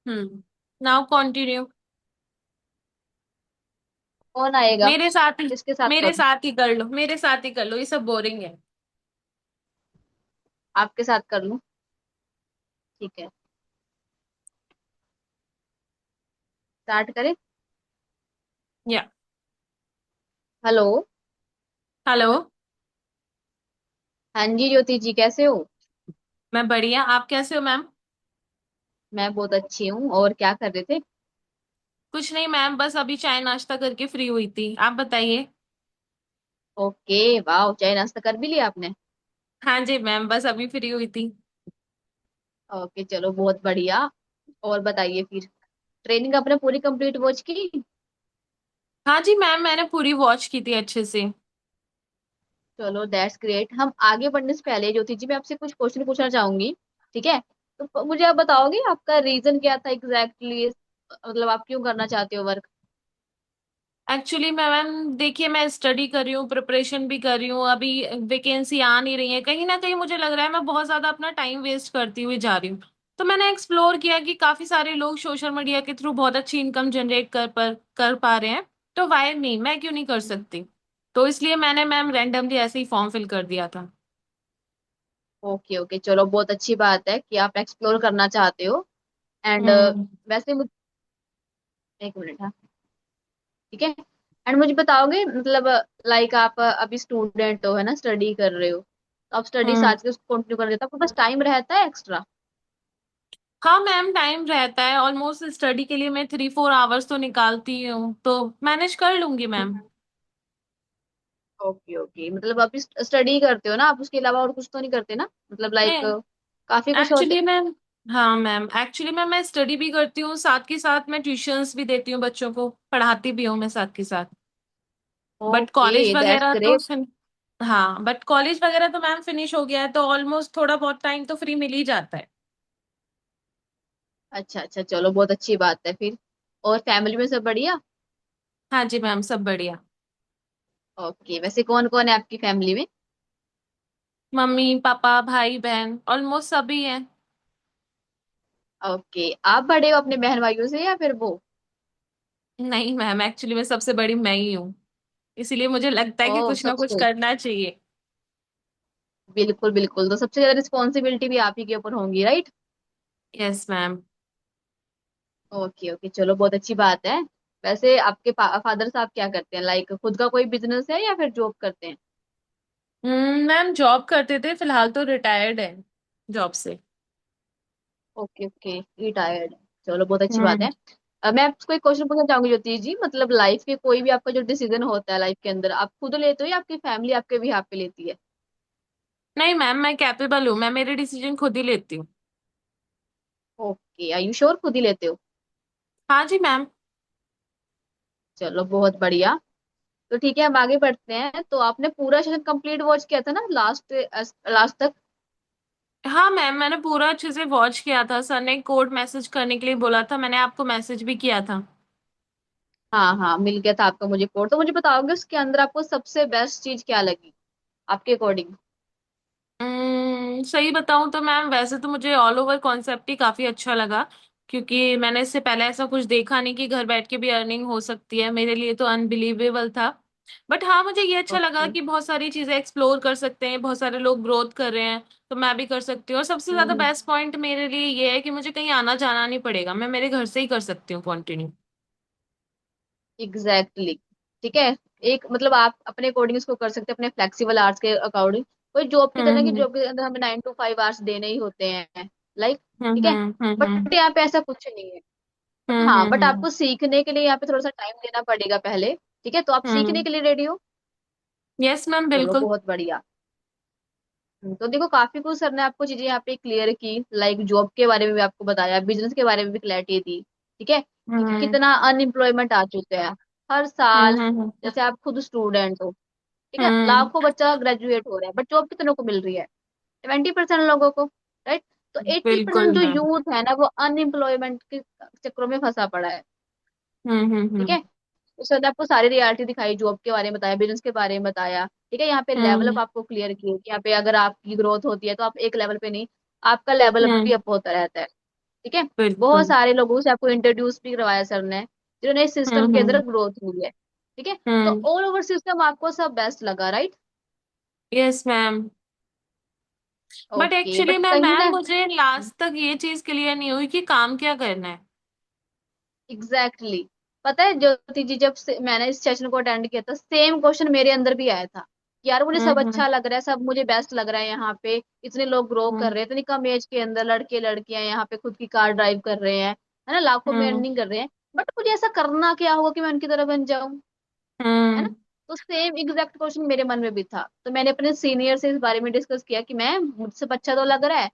Now continue. कौन आएगा? मेरे साथ ही किसके साथ मेरे करूं? साथ ही कर लो, मेरे साथ ही कर लो, ये सब बोरिंग है। आपके साथ कर लूं? ठीक है, स्टार्ट करें। या। हेलो। हेलो। हाँ जी ज्योति जी, कैसे हो? मैं बढ़िया, आप कैसे हो मैम? मैं बहुत अच्छी हूँ। और क्या कर रहे थे? कुछ नहीं मैम, बस अभी चाय नाश्ता करके फ्री हुई थी, आप बताइए। ओके, वाह, चाय नाश्ता कर भी लिया आपने? हाँ जी मैम, बस अभी फ्री हुई थी। ओके, चलो बहुत बढ़िया। और बताइए फिर, ट्रेनिंग आपने पूरी कंप्लीट वॉच की? हाँ जी मैम, मैंने पूरी वॉच की थी अच्छे से। चलो दैट्स ग्रेट। हम आगे बढ़ने से पहले ज्योति जी, मैं आपसे कुछ क्वेश्चन पूछना चाहूंगी। ठीक है? तो मुझे आप बताओगे आपका रीजन क्या था एग्जैक्टली exactly, मतलब आप क्यों करना चाहते हो वर्क? एक्चुअली मैं मैम देखिए, मैं स्टडी कर रही हूँ, प्रिपरेशन भी कर रही हूँ, अभी वैकेंसी आ नहीं रही है, कहीं ना कहीं मुझे लग रहा है मैं बहुत ज्यादा अपना टाइम वेस्ट करती हुई जा रही हूँ। तो मैंने एक्सप्लोर किया कि काफी सारे लोग सोशल मीडिया के थ्रू बहुत अच्छी इनकम जनरेट कर पा रहे हैं। तो वाई मी, मैं क्यों नहीं कर सकती? तो इसलिए मैंने मैम रैंडमली ऐसे ही फॉर्म फिल कर दिया था। ओके ओके, चलो बहुत अच्छी बात है कि आप एक्सप्लोर करना चाहते हो। एंड हम्म। वैसे एक मिनट, हाँ। ठीक है। एंड मुझे बताओगे मतलब, लाइक आप अभी स्टूडेंट हो, है ना, स्टडी कर रहे हो, तो आप स्टडी हम्म। साथ के कंटिन्यू कर देते हो, आपके पास टाइम रहता है एक्स्ट्रा? हाँ मैम, टाइम रहता है, ऑलमोस्ट स्टडी के लिए मैं 3-4 आवर्स तो निकालती हूँ, तो मैनेज कर लूंगी मैम। ओके ओके, मतलब आप स्टडी करते हो ना, आप उसके अलावा और कुछ तो नहीं करते ना, मतलब लाइक नहीं, काफी कुछ होते। एक्चुअली मैं हाँ मैम, एक्चुअली मैं स्टडी भी करती हूँ, साथ के साथ मैं ट्यूशंस भी देती हूँ, बच्चों को पढ़ाती भी हूँ मैं साथ के साथ। बट ओके, कॉलेज दैट्स वगैरह तो ग्रेट। हाँ, बट कॉलेज वगैरह तो मैम फिनिश हो गया है, तो ऑलमोस्ट थोड़ा बहुत टाइम तो फ्री मिल ही जाता है। अच्छा अच्छा, चलो बहुत अच्छी बात है फिर। और फैमिली में सब बढ़िया? हाँ जी मैम, सब बढ़िया। ओके, वैसे कौन कौन है आपकी फैमिली में? मम्मी पापा भाई बहन ऑलमोस्ट सभी हैं। ओके, आप बड़े हो अपने बहन भाइयों से या फिर वो? नहीं मैम, एक्चुअली मैं सबसे बड़ी मैं ही हूँ, इसीलिए मुझे लगता है कि ओह, कुछ ना कुछ सबसे? करना चाहिए। बिल्कुल बिल्कुल, तो सबसे ज्यादा रिस्पॉन्सिबिलिटी भी आप ही के ऊपर होंगी, right? Yes ma'am. Okay okay, चलो बहुत अच्छी बात है। वैसे आपके फादर साहब क्या करते हैं, लाइक खुद का कोई बिजनेस है या फिर जॉब करते हैं? मैम जॉब करते थे, फिलहाल तो रिटायर्ड है जॉब से। Okay okay, retired. चलो बहुत अच्छी बात हम्म। है। अब मैं आपको एक क्वेश्चन पूछना चाहूंगी ज्योति जी, मतलब लाइफ के कोई भी आपका जो डिसीजन होता है लाइफ के अंदर, आप खुद लेते हो या आपकी फैमिली आपके भी पे लेती है? नहीं मैम, मैं कैपेबल हूँ, मैं मेरे डिसीजन खुद ही लेती हूँ। ओके, आर यू श्योर, खुद ही लेते हो? हाँ जी मैम। चलो बहुत बढ़िया। तो ठीक है, हम आगे बढ़ते हैं। तो आपने पूरा सेशन कंप्लीट वॉच किया था ना, लास्ट लास्ट तक? हाँ मैम, मैंने पूरा अच्छे से वॉच किया था, सर ने कोड मैसेज करने के लिए बोला था, मैंने आपको मैसेज भी किया था। हाँ हाँ, मिल गया था आपका मुझे कोड। तो मुझे बताओगे उसके अंदर आपको सबसे बेस्ट चीज क्या लगी आपके अकॉर्डिंग? सही बताऊं तो मैम, वैसे तो मुझे ऑल ओवर कॉन्सेप्ट ही काफी अच्छा लगा, क्योंकि मैंने इससे पहले ऐसा कुछ देखा नहीं कि घर बैठ के भी अर्निंग हो सकती है, मेरे लिए तो अनबिलीवेबल था। बट हाँ, मुझे ये अच्छा लगा ओके। कि बहुत सारी चीजें एक्सप्लोर कर सकते हैं, बहुत सारे लोग ग्रोथ कर रहे हैं, तो मैं भी कर सकती हूँ। और सबसे ज्यादा हम्म, बेस्ट पॉइंट मेरे लिए ये है कि मुझे कहीं आना जाना नहीं पड़ेगा, मैं मेरे घर से ही कर सकती हूँ कंटिन्यू। एग्जैक्टली। ठीक है। एक मतलब आप अपने अकॉर्डिंग इसको कर सकते हैं, अपने फ्लेक्सिबल आवर्स के अकॉर्डिंग। कोई जॉब की तरह की, हम्म। जॉब के अंदर हमें 9 to 5 आवर्स देने ही होते हैं, लाइक। ठीक हम्म। है। हम्म। हम्म। बट यहाँ पे ऐसा कुछ नहीं है। बट हम्म। हाँ, हम्म। बट आपको सीखने के लिए यहाँ पे थोड़ा सा टाइम देना पड़ेगा पहले। ठीक है, तो आप सीखने हम्म। के लिए रेडी हो? यस मैम, चलो बिल्कुल। बहुत बढ़िया। तो देखो, काफी कुछ सर ने आपको चीजें यहाँ पे क्लियर की, लाइक जॉब के बारे में भी आपको बताया, बिजनेस के बारे में भी क्लैरिटी दी। ठीक है, कि हम्म। कितना अनएम्प्लॉयमेंट आ चुका है हर साल। हम्म। हम्म। जैसे आप खुद स्टूडेंट हो, ठीक है, हम्म। लाखों बच्चा ग्रेजुएट हो रहा है, बट जॉब कितनों को मिल रही है? 20% लोगों को, राइट? तो एट्टी बिल्कुल परसेंट जो मैम। यूथ है ना, वो अनएम्प्लॉयमेंट के चक्रों में फंसा पड़ा है। ठीक हम्म। है। तो सर ने आपको सारी रियलिटी दिखाई, जॉब के बारे में बताया, बिजनेस के बारे में बताया। ठीक है, यहाँ पे लेवल अप हम्म। आपको क्लियर किए कि यहाँ पे अगर आपकी ग्रोथ होती है तो आप एक लेवल पे नहीं, आपका लेवल अप भी हम्म। अप होता रहता है। ठीक है। बहुत बिल्कुल। सारे लोगों से आपको इंट्रोड्यूस भी करवाया सर ने, जिन्होंने इस सिस्टम के अंदर हम्म। ग्रोथ हुई है। ठीक है। तो हम्म। ऑल ओवर सिस्टम आपको सब बेस्ट लगा, right? Yes ma'am. But okay, actually but मैं कहीं मैम ना, मुझे लास्ट तक ये चीज क्लियर नहीं हुई कि काम क्या करना है। Exactly exactly. पता है ज्योति जी, जब से मैंने इस सेशन को अटेंड किया था, सेम क्वेश्चन मेरे अंदर भी आया था कि यार मुझे सब हम्म। अच्छा लग रहा है, सब मुझे बेस्ट लग रहा है, यहाँ पे इतने लोग ग्रो कर हम्म। रहे हैं, इतनी कम एज के अंदर लड़के लड़कियां यहाँ पे खुद की कार ड्राइव कर रहे हैं, है ना, लाखों में हम्म। अर्निंग कर रहे हैं। बट मुझे ऐसा करना क्या होगा कि मैं उनकी तरह बन जाऊं, है ना? हम्म। तो सेम एग्जैक्ट क्वेश्चन मेरे मन में भी था, तो मैंने अपने सीनियर से इस बारे में डिस्कस किया कि मैं, मुझसे अच्छा तो लग रहा है,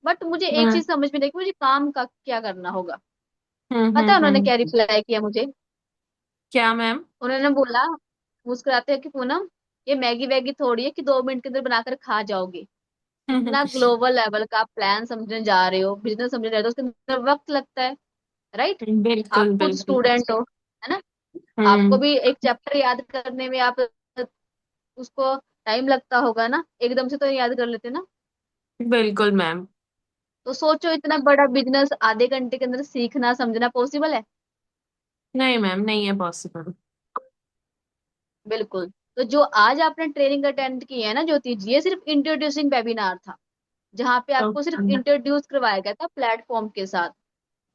बट मुझे एक हम्म। चीज समझ में नहीं कि मुझे काम का क्या करना होगा। पता है हम्म। उन्होंने क्या रिप्लाई किया मुझे? क्या मैम? उन्होंने बोला, मुस्कुराते हैं कि पूनम, ये मैगी वैगी थोड़ी है कि 2 मिनट के अंदर बनाकर खा जाओगे। इतना ग्लोबल लेवल का आप प्लान समझने जा रहे हो, बिजनेस समझने जा रहे हो, उसके अंदर वक्त लगता है, राइट? बिल्कुल आप खुद बिल्कुल। स्टूडेंट हो, है ना? आपको हम्म। भी एक चैप्टर याद करने में आप उसको टाइम लगता होगा ना, एकदम से तो नहीं याद कर लेते ना। बिल्कुल मैम। तो सोचो, इतना बड़ा बिजनेस आधे घंटे के अंदर सीखना समझना पॉसिबल है? नहीं मैम, नहीं है पॉसिबल। बिल्कुल। तो जो आज आपने ट्रेनिंग अटेंड की है ना ज्योति जी, ये सिर्फ इंट्रोड्यूसिंग वेबिनार था, जहाँ पे आपको सिर्फ ओके। इंट्रोड्यूस करवाया गया था प्लेटफॉर्म के साथ।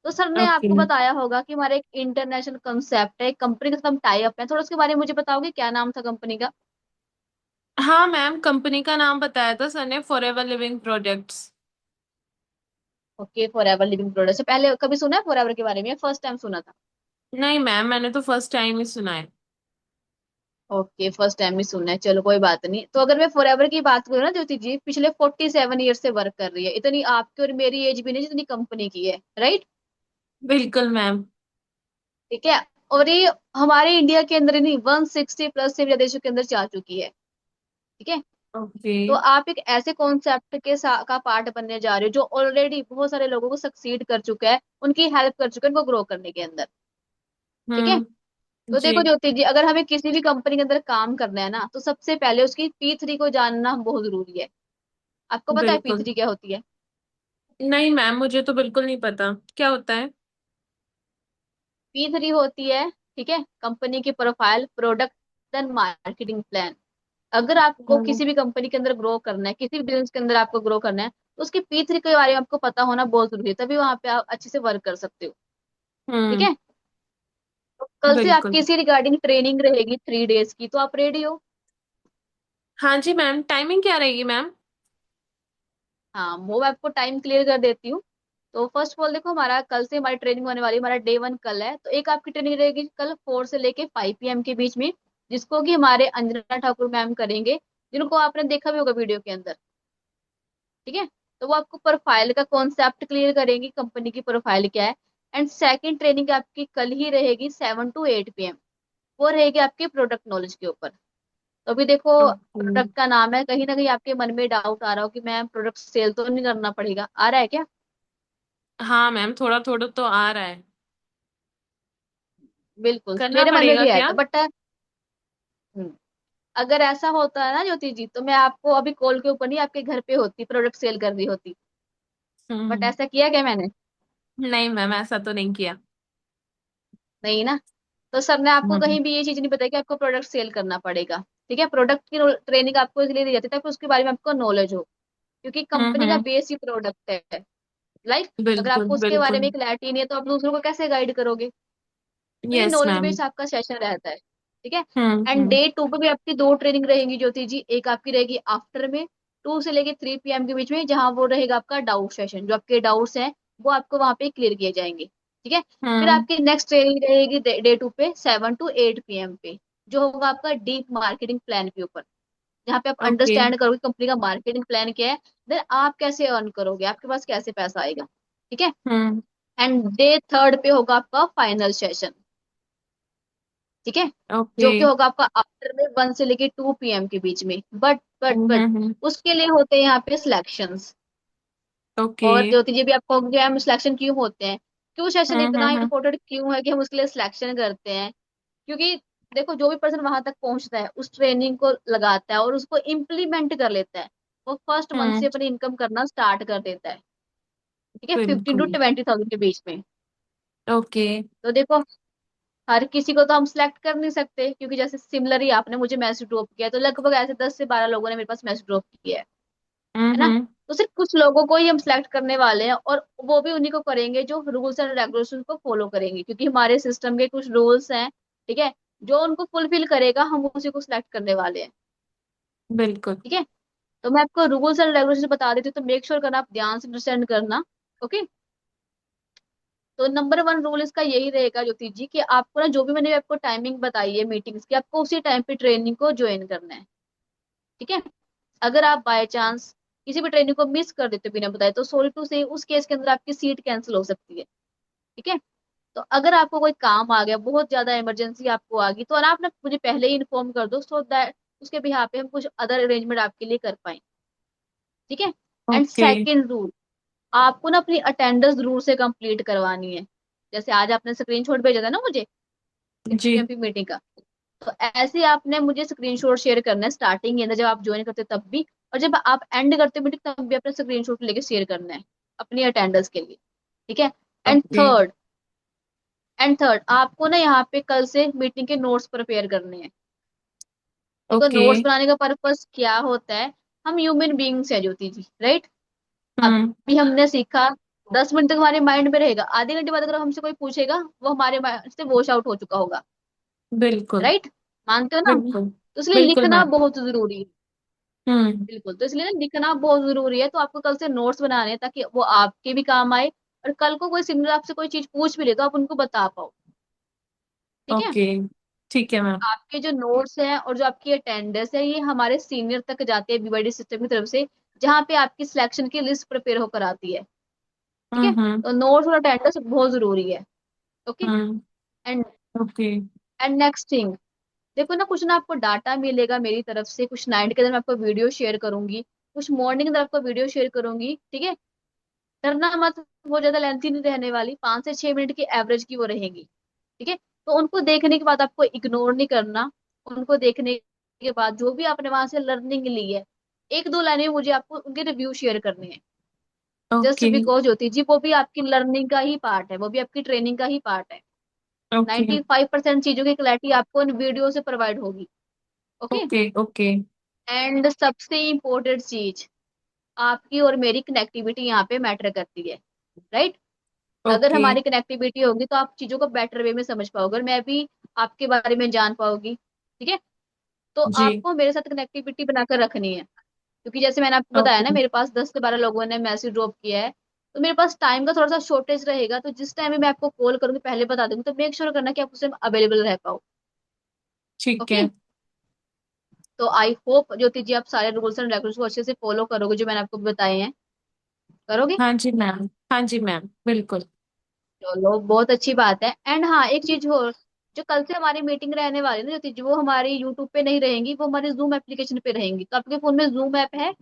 तो सर ने ओके। आपको बताया होगा कि हमारा एक इंटरनेशनल कंसेप्ट है, एक कंपनी के साथ हम टाई अप है, थोड़ा उसके बारे में मुझे बताओगे, क्या नाम था कंपनी का? हाँ मैम, कंपनी का नाम बताया था सर ने, forever living projects. Okay, for ever living products. पहले कभी सुना है फॉर एवर के बारे में, फर्स्ट टाइम सुना था? नहीं मैम, मैंने तो फर्स्ट टाइम ही सुना है। ओके, फर्स्ट टाइम ही सुना है, चलो कोई बात नहीं। तो अगर मैं फॉर एवर की बात करूँ ना ज्योति जी, पिछले 47 ईयर से वर्क कर रही है, इतनी आपकी और मेरी एज भी नहीं जितनी कंपनी की है, राइट? बिल्कुल मैम। ठीक है। और ये हमारे इंडिया के अंदर ही नहीं, 160 प्लस से भी ज्यादा देशों के अंदर जा चुकी है। ठीक है। ओके। तो आप एक ऐसे कॉन्सेप्ट का पार्ट बनने जा रहे हो जो ऑलरेडी बहुत सारे लोगों को सक्सीड कर चुका है, उनकी हेल्प कर चुका है उनको ग्रो करने के अंदर। ठीक है। हम्म। तो जी। देखो ज्योति जी, अगर हमें किसी भी कंपनी के अंदर काम करना है ना, तो सबसे पहले उसकी P3 को जानना बहुत जरूरी है। आपको पता है बिल्कुल। P3 क्या होती है? नहीं मैम, मुझे तो बिल्कुल नहीं पता क्या होता है। P3 होती है, ठीक है, कंपनी की profile, product and marketing plan. अगर आपको हम्म। किसी भी कंपनी के अंदर ग्रो करना है, किसी भी बिजनेस के अंदर आपको ग्रो करना है, तो उसकी P3 के बारे में आपको पता होना बहुत जरूरी है, तभी वहां पे आप अच्छे से वर्क कर सकते हो। ठीक हम्म। है। तो कल से आपकी बिल्कुल। इसी रिगार्डिंग ट्रेनिंग रहेगी 3 डेज की, तो आप रेडी हो? हाँ जी मैम, टाइमिंग क्या रहेगी मैम? हाँ, वो मैं आपको टाइम क्लियर कर देती हूँ। तो फर्स्ट ऑफ ऑल देखो, हमारा कल से हमारी ट्रेनिंग होने वाली है, हमारा डे 1 कल है, तो एक आपकी ट्रेनिंग रहेगी कल 4 से लेके 5 PM के बीच में, जिसको कि हमारे अंजना ठाकुर मैम करेंगे, जिनको आपने देखा भी होगा वीडियो के अंदर। ठीक है। तो वो आपको प्रोफाइल का कॉन्सेप्ट क्लियर करेंगी, कंपनी की प्रोफाइल क्या है। एंड सेकंड ट्रेनिंग आपकी कल ही रहेगी 7 to 8 PM, वो रहेगी आपके प्रोडक्ट नॉलेज के ऊपर। तो अभी देखो, ओके। प्रोडक्ट का नाम है, कहीं ना कहीं आपके मन में डाउट आ रहा हो कि मैम प्रोडक्ट सेल तो नहीं करना पड़ेगा, आ रहा है क्या? हाँ मैम, थोड़ा थोड़ा तो आ रहा है। बिल्कुल, करना मेरे मन में पड़ेगा भी आया क्या? था, बट अगर ऐसा होता है ना ज्योति जी, तो मैं आपको अभी कॉल के ऊपर नहीं, आपके घर पे होती, प्रोडक्ट सेल कर रही होती। बट हम्म। ऐसा किया क्या मैंने? नहीं मैम, ऐसा तो नहीं किया। नहीं ना। तो सर ने आपको हम्म। कहीं भी ये चीज नहीं बताई कि आपको प्रोडक्ट सेल करना पड़ेगा। ठीक है। प्रोडक्ट की ट्रेनिंग आपको इसलिए दी जाती है ताकि उसके बारे में आपको नॉलेज हो, क्योंकि कंपनी का हम्म। बेस ही प्रोडक्ट है। लाइक, अगर बिल्कुल आपको उसके बारे बिल्कुल। में क्लैरिटी नहीं है, तो आप दूसरों को कैसे गाइड करोगे? तो ये यस नॉलेज मैम। बेस्ड आपका सेशन रहता है। ठीक है। And hmm. डे 2 पे भी आपकी दो ट्रेनिंग रहेंगी ज्योति जी, एक आपकी रहेगी आफ्टर में 2 से लेके 3 PM के बीच में, जहाँ वो रहेगा आपका डाउट सेशन, जो आपके डाउट्स हैं वो आपको वहां पे क्लियर किए जाएंगे। ठीक है। फिर हम्म। आपकी नेक्स्ट ट्रेनिंग रहेगी डे 2 पे 7 to 8 PM पे, जो होगा आपका डीप मार्केटिंग प्लान के ऊपर, जहाँ पे आप ओके। अंडरस्टैंड करोगे कंपनी का मार्केटिंग प्लान क्या है, देन आप कैसे अर्न करोगे, आपके पास कैसे पैसा आएगा। ठीक है। हम्म। एंड डे 3 पे होगा आपका फाइनल सेशन। ठीक है। ओके। जो कि होगा आपका आफ्टर में 1 से लेके 2 PM के बीच में। बट उसके लिए होते हैं यहाँ पे सिलेक्शंस। ओके। और ज्योति जी भी आपको कि हम सिलेक्शन क्यों होते हैं, क्यों सेशन इतना हम्म। इम्पोर्टेंट क्यों है कि हम उसके लिए सिलेक्शन करते हैं? क्योंकि देखो, जो भी पर्सन वहां तक पहुंचता है, उस ट्रेनिंग को लगाता है और उसको इम्प्लीमेंट कर लेता है, वो फर्स्ट मंथ हम्म। से अपनी इनकम करना स्टार्ट कर देता है। ठीक है, 15 to बिल्कुल। 20,000 के बीच में। ओके। तो देखो, हर किसी को तो हम सिलेक्ट कर नहीं सकते, क्योंकि जैसे सिमिलर ही आपने मुझे मैसेज ड्रॉप किया है, तो लगभग ऐसे 10 से 12 लोगों ने मेरे पास मैसेज ड्रॉप किया है ना। हम्म। तो सिर्फ कुछ लोगों को ही हम सिलेक्ट करने वाले हैं, और वो भी उन्हीं को करेंगे जो रूल्स एंड रेगुलेशन को फॉलो करेंगे, क्योंकि हमारे सिस्टम के कुछ रूल्स हैं, ठीक है, जो उनको फुलफिल करेगा हम उसी को सिलेक्ट करने वाले हैं। बिल्कुल। ठीक है, तो मैं आपको रूल्स एंड रेगुलेशन बता देती हूँ, तो मेक श्योर करना, आप ध्यान से अंडरस्टैंड करना। ओके, तो नंबर 1 रूल इसका यही रहेगा ज्योति जी, कि आपको ना, जो भी मैंने आपको टाइमिंग बताई है मीटिंग्स की, आपको उसी टाइम पे ट्रेनिंग को ज्वाइन करना है। ठीक है, अगर आप बाय चांस किसी भी ट्रेनिंग को मिस कर देते हो बिना बताए, तो सॉरी टू से उस केस के अंदर आपकी सीट कैंसिल हो सकती है। ठीक है, तो अगर आपको कोई काम आ गया, बहुत ज्यादा इमरजेंसी आपको आ गई, तो आप ना मुझे पहले ही इन्फॉर्म कर दो, सो दैट उसके बिहाफ पे हम कुछ अदर अरेंजमेंट आपके लिए कर पाए। ठीक है, एंड ओके। सेकेंड रूल, आपको ना अपनी अटेंडेंस जरूर से कंप्लीट करवानी है। जैसे आज आपने स्क्रीनशॉट भेजा था ना मुझे जी। पीएमपी मीटिंग का, तो ऐसे ही आपने मुझे स्क्रीनशॉट शेयर करना है, स्टार्टिंग के अंदर जब आप ज्वाइन करते हो तब भी, और जब आप एंड करते हो मीटिंग तब भी अपना स्क्रीनशॉट लेके शेयर करना है अपनी अटेंडेंस के लिए। ठीक है, and okay. Third and third आपको ना यहाँ पे कल से मीटिंग के नोट्स प्रिपेयर करने हैं। देखो, ओके। नोट्स बनाने का पर्पस क्या होता है, हम ह्यूमन बींग्स है ज्योति जी, राइट। हम्म। अभी हमने सीखा, 10 मिनट तक हमारे माइंड में रहेगा, आधे घंटे बाद अगर हमसे कोई पूछेगा, वो हमारे माइंड से वॉश आउट हो चुका होगा। बिल्कुल। राइट, मानते हो ना। बिल्कुल। तो इसलिए बिल्कुल लिखना मैम। बहुत जरूरी है। हम्म। बिल्कुल, तो इसलिए ना लिखना बहुत जरूरी है, तो आपको कल से नोट्स बनाने हैं, ताकि वो आपके भी काम आए, और कल को कोई सिमिलर आपसे कोई चीज पूछ भी ले तो आप उनको बता पाओ। ठीक है, ओके। ठीक है मैम। आपके जो नोट्स हैं और जो आपकी अटेंडेंस है, ये हमारे सीनियर तक जाते हैं बीवाईडी सिस्टम की तरफ से, जहाँ पे आपकी सिलेक्शन की लिस्ट प्रिपेयर होकर आती है। ठीक है, हम्म। तो नोट्स और अटेंडेंस बहुत जरूरी है। Okay, hmm. And okay. And next thing, देखो ना, कुछ ना आपको डाटा मिलेगा मेरी तरफ से, कुछ नाइट के अंदर मैं आपको वीडियो शेयर करूंगी, कुछ मॉर्निंग के अंदर आपको वीडियो शेयर करूंगी। ठीक है, डरना मत, बहुत ज्यादा लेंथी नहीं रहने वाली, 5 से 6 मिनट की एवरेज की वो रहेगी। ठीक है, तो उनको देखने के बाद आपको इग्नोर नहीं करना। उनको देखने के बाद जो भी आपने वहां से लर्निंग ली है, 1-2 लाइनें मुझे आपको उनके रिव्यू शेयर करने हैं। Just okay. बिकॉज होती जी, वो भी आपकी लर्निंग का ही पार्ट है, वो भी आपकी ट्रेनिंग का ही पार्ट है। ओके। 95% चीजों की क्लैरिटी आपको इन वीडियो से प्रोवाइड होगी। Okay, okay. ओके। एंड सबसे इम्पोर्टेंट चीज, आपकी और मेरी कनेक्टिविटी यहाँ पे मैटर करती है, राइट। अगर ओके। हमारी कनेक्टिविटी होगी तो आप चीजों को बेटर वे में समझ पाओगे, और मैं भी आपके बारे में जान पाऊंगी। ठीक है, तो जी। आपको मेरे साथ कनेक्टिविटी बनाकर रखनी है, क्योंकि जैसे मैंने आपको बताया ओके। ना, मेरे पास 10 से 12 लोगों ने मैसेज ड्रॉप किया है, तो मेरे पास टाइम का थोड़ा सा शॉर्टेज रहेगा, तो जिस टाइम में मैं आपको कॉल करूंगी पहले बता दूंगी, तो मेक श्योर करना कि आप उस टाइम अवेलेबल रह पाओ। ठीक ओके, है। तो आई होप ज्योति जी आप सारे रूल्स एंड रेगुलेशंस को अच्छे से फॉलो करोगे, जो मैंने आपको बताए हैं। करोगे? हाँ जी मैम। हाँ जी मैम, बिल्कुल। चलो, बहुत अच्छी बात है। एंड हाँ, एक चीज और, जो कल से हमारी मीटिंग रहने वाली है ना ज्योति जी, वो हमारी यूट्यूब पे नहीं रहेंगी, वो हमारी जूम एप्लीकेशन पे रहेंगी। तो आपके फोन में जूम ऐप है?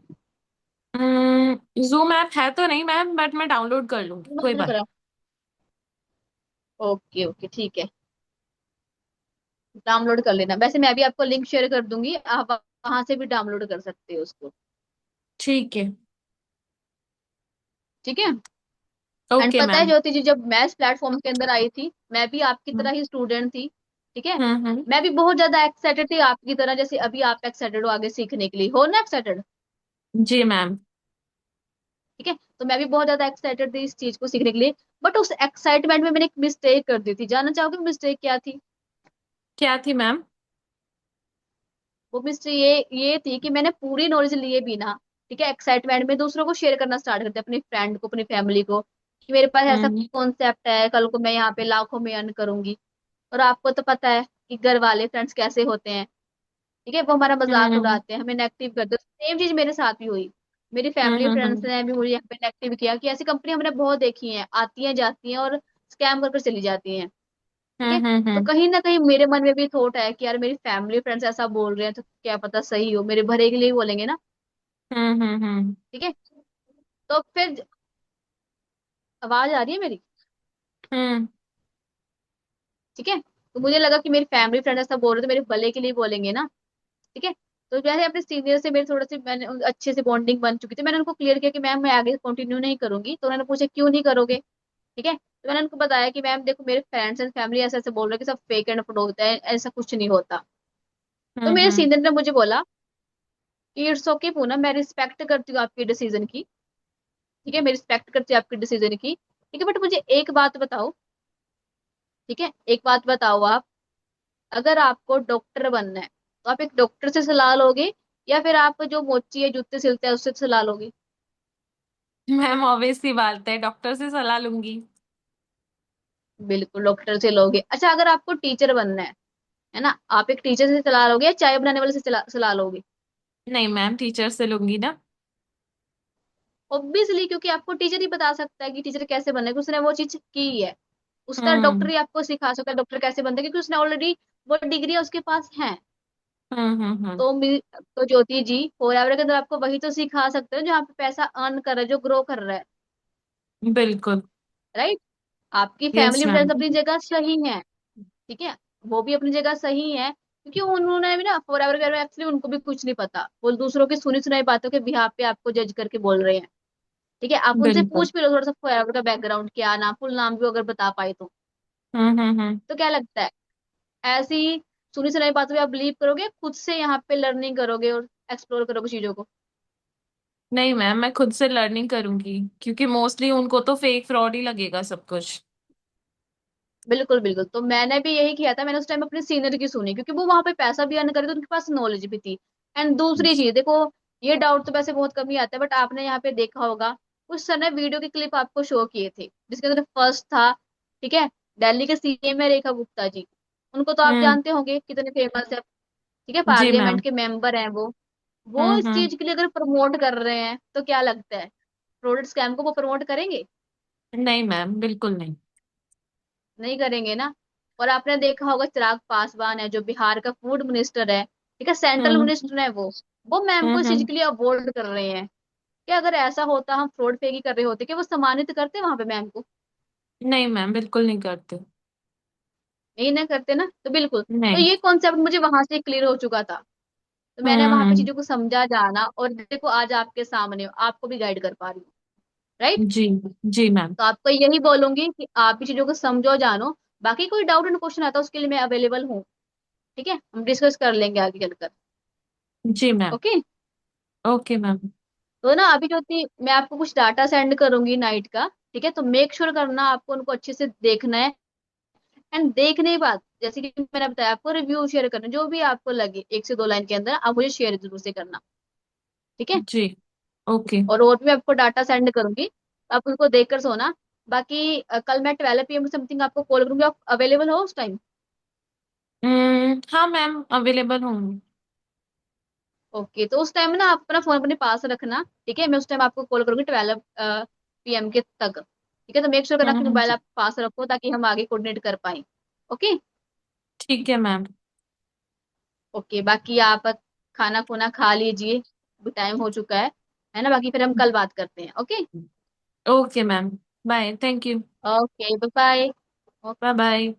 जूम ऐप है तो नहीं मैम, बट मैं डाउनलोड कर लूंगी, Zoom कोई आपने बात। करा? ओके ओके, ठीक है, डाउनलोड कर लेना। वैसे मैं भी आपको लिंक शेयर कर दूंगी, आप वहां से भी डाउनलोड कर सकते हो उसको। ठीक है। ठीक है, एंड ओके पता है मैम। ज्योति जी, जब मैं इस प्लेटफॉर्म के अंदर आई थी, मैं भी आपकी तरह हम्म। ही स्टूडेंट थी। ठीक है, हम्म। मैं भी बहुत ज्यादा एक्साइटेड थी आपकी तरह, जैसे अभी आप एक्साइटेड हो आगे सीखने के लिए, हो ना एक्साइटेड। जी मैम। ठीक है, तो मैं भी बहुत ज्यादा एक्साइटेड थी इस चीज को सीखने के लिए, बट उस एक्साइटमेंट में मैंने एक मिस्टेक कर दी थी। जानना चाहोगे मिस्टेक क्या थी? क्या थी मैम? वो मिस्टेक ये थी कि मैंने पूरी नॉलेज लिए बिना, ठीक है, एक्साइटमेंट में दूसरों को शेयर करना स्टार्ट कर दिया, अपने फ्रेंड को, अपनी फैमिली को, कि मेरे पास ऐसा हम्म। कॉन्सेप्ट है, कल को मैं यहाँ पे लाखों में अर्न करूंगी। और आपको तो पता है कि घर वाले फ्रेंड्स कैसे होते हैं। ठीक है, वो हमारा मजाक हम्म। उड़ाते हैं, हमें नेगेटिव करते हैं। सेम चीज मेरे साथ भी हुई। मेरी फैमिली फ्रेंड्स हम्म। ने भी मुझे यहाँ पे नेगेटिव किया, कि ऐसी कंपनी हमने बहुत देखी है, आती हैं जाती हैं और स्कैम करके चली जाती हैं। ठीक है, तो हम्म। कहीं ना कहीं मेरे मन में भी थॉट है कि यार, मेरी फैमिली फ्रेंड्स ऐसा बोल रहे हैं, तो क्या पता सही हो, मेरे भले के लिए ही बोलेंगे ना। हम्म। ठीक है, तो फिर आवाज आ रही है मेरी? हम्म। ठीक है, तो मुझे लगा कि मेरी फैमिली फ्रेंड ऐसा बोल रहे, तो मेरे भले के लिए बोलेंगे ना। ठीक है, तो जैसे अपने सीनियर से मेरे थोड़ा सी मैंने अच्छे से बॉन्डिंग बन चुकी थी, मैंने उनको क्लियर किया कि मैम मैं आगे कंटिन्यू नहीं करूंगी। तो उन्होंने पूछा क्यों नहीं करोगे, ठीक है। तो मैंने उनको बताया कि मैम देखो मेरे फ्रेंड्स एंड फैमिली ऐसे ऐसे बोल रहे हैं कि सब फेक एंड फ्रॉड होता है, ऐसा कुछ नहीं होता। तो मेरे हम्म। सीनियर ने मुझे बोला कि इट्स ओके पूनम, मैं रिस्पेक्ट करती हूँ आपकी डिसीजन की, ठीक है, मैं रिस्पेक्ट करती हूँ आपकी डिसीजन की, ठीक है, बट मुझे एक बात बताओ, ठीक है, एक बात बताओ आप, अगर आपको डॉक्टर बनना है तो आप एक डॉक्टर से सलाह लोगे या फिर आप जो मोची है जूते सिलते हैं उससे सलाह लोगे? मैम ऑब्वियस सी बात है, डॉक्टर से सलाह लूंगी। बिल्कुल डॉक्टर से लोगे। अच्छा अगर आपको टीचर बनना है ना, आप एक टीचर से सलाह लोगे या चाय बनाने वाले से सलाह लोगे? नहीं मैम, टीचर से लूंगी ना। ऑब्वियसली, क्योंकि आपको टीचर ही बता सकता है कि टीचर कैसे बनना है, क्योंकि उसने वो चीज की है। उसका डॉक्टर हम्म ही आपको सिखा सकता है डॉक्टर कैसे बनता है, क्योंकि उसने ऑलरेडी वो डिग्री उसके पास है। हम्म। तो ज्योति जी फोरएवर के अंदर आपको वही तो सिखा सकते हो जहाँ पे पैसा अर्न कर रहा है, जो ग्रो कर रहा है, बिल्कुल। राइट। आपकी यस फैमिली मैम। फ्रेंड्स अपनी जगह सही है, ठीक है, वो भी अपनी जगह सही है, क्योंकि उन्होंने भी ना फोरएवर के बारे में एक्चुअली उनको भी कुछ नहीं पता, वो दूसरों की सुनी सुनाई बातों के बिहाफ पे आपको जज करके बोल रहे हैं, ठीक है। आप उनसे बिल्कुल। पूछ भी लो थोड़ा सा फोरएवर का बैकग्राउंड क्या, नाम फुल नाम भी अगर बता पाए तो। हम्म। तो क्या लगता है, ऐसी सुनी सुनाई बातों पे आप बिलीव करोगे, खुद से यहाँ पे लर्निंग करोगे और एक्सप्लोर करोगे चीजों को? नहीं मैम, मैं खुद से लर्निंग करूंगी, क्योंकि मोस्टली उनको तो फेक फ्रॉड ही लगेगा सब कुछ। बिल्कुल बिल्कुल, तो मैंने भी यही किया था, मैंने उस टाइम अपने सीनियर की सुनी, क्योंकि वो वहां पे पैसा भी अर्न करे तो उनके पास नॉलेज भी थी। एंड दूसरी चीज देखो, ये डाउट तो वैसे बहुत कम ही आता है, बट आपने यहाँ पे देखा होगा उस समय वीडियो के क्लिप आपको शो किए थे जिसके अंदर फर्स्ट था, ठीक है, दिल्ली के सीएम है रेखा गुप्ता जी, उनको तो आप हम्म। जानते होंगे कितने फेमस है, ठीक है, जी मैम। पार्लियामेंट के मेंबर हैं वो इस हम्म। चीज के लिए अगर प्रमोट कर रहे हैं तो क्या लगता है, प्रोडक्ट स्कैम को वो प्रमोट करेंगे? नहीं मैम, बिल्कुल नहीं। नहीं करेंगे ना। और आपने देखा होगा चिराग पासवान है जो बिहार का फूड मिनिस्टर है, ठीक है, सेंट्रल हम्म मिनिस्टर है वो मैम को इस चीज हम्म। के लिए अवॉइड कर रहे हैं। क्या अगर ऐसा होता, हम फ्रॉड फेगी कर रहे होते, कि वो सम्मानित करते वहां पे मैम को? नहीं मैम, बिल्कुल नहीं करते। नहीं ना करते ना, तो बिल्कुल, तो नहीं। ये कॉन्सेप्ट मुझे वहां से क्लियर हो चुका था। तो मैंने वहां पे हम्म। चीजों को समझा जाना, और देखो आज आपके सामने हूँ, आपको भी गाइड कर पा रही हूँ, राइट। जी। जी मैम। तो आपको यही बोलूंगी कि आप भी चीजों को समझो जानो, बाकी कोई डाउट एंड क्वेश्चन आता है उसके लिए मैं अवेलेबल हूँ, ठीक है, हम डिस्कस कर लेंगे आगे चलकर। जी मैम। ओके। Okay ma'am. तो ना अभी जो थी मैं आपको कुछ डाटा सेंड करूंगी नाइट का, ठीक है, तो मेक श्योर करना आपको उनको अच्छे से देखना है। एंड देखने के बाद जैसे कि मैंने बताया आपको रिव्यू शेयर करना, जो भी आपको लगे 1 से 2 लाइन के अंदर आप मुझे शेयर जरूर से करना, ठीक है। जी। ओके। और भी आपको डाटा सेंड करूंगी, आप उसको देखकर सोना। बाकी कल मैं 12 PM समथिंग आपको कॉल करूंगी, आप अवेलेबल हो उस टाइम? हाँ मैम, अवेलेबल हूँ। ओके, तो उस टाइम ना आप अपना फोन अपने पास रखना, ठीक है, मैं उस टाइम आपको कॉल करूंगी 12 PM के तक, ठीक है। तो मेक श्योर करना कि मोबाइल जी। आप पास रखो ताकि हम आगे कोऑर्डिनेट कर पाए। ओके। ठीक है मैम। ओके, बाकी आप खाना खुना खा लीजिए, अभी टाइम हो चुका है ना, बाकी फिर हम कल बात करते हैं। Okay. Okay ma'am. Bye, thank you. Okay bye bye. Bye bye.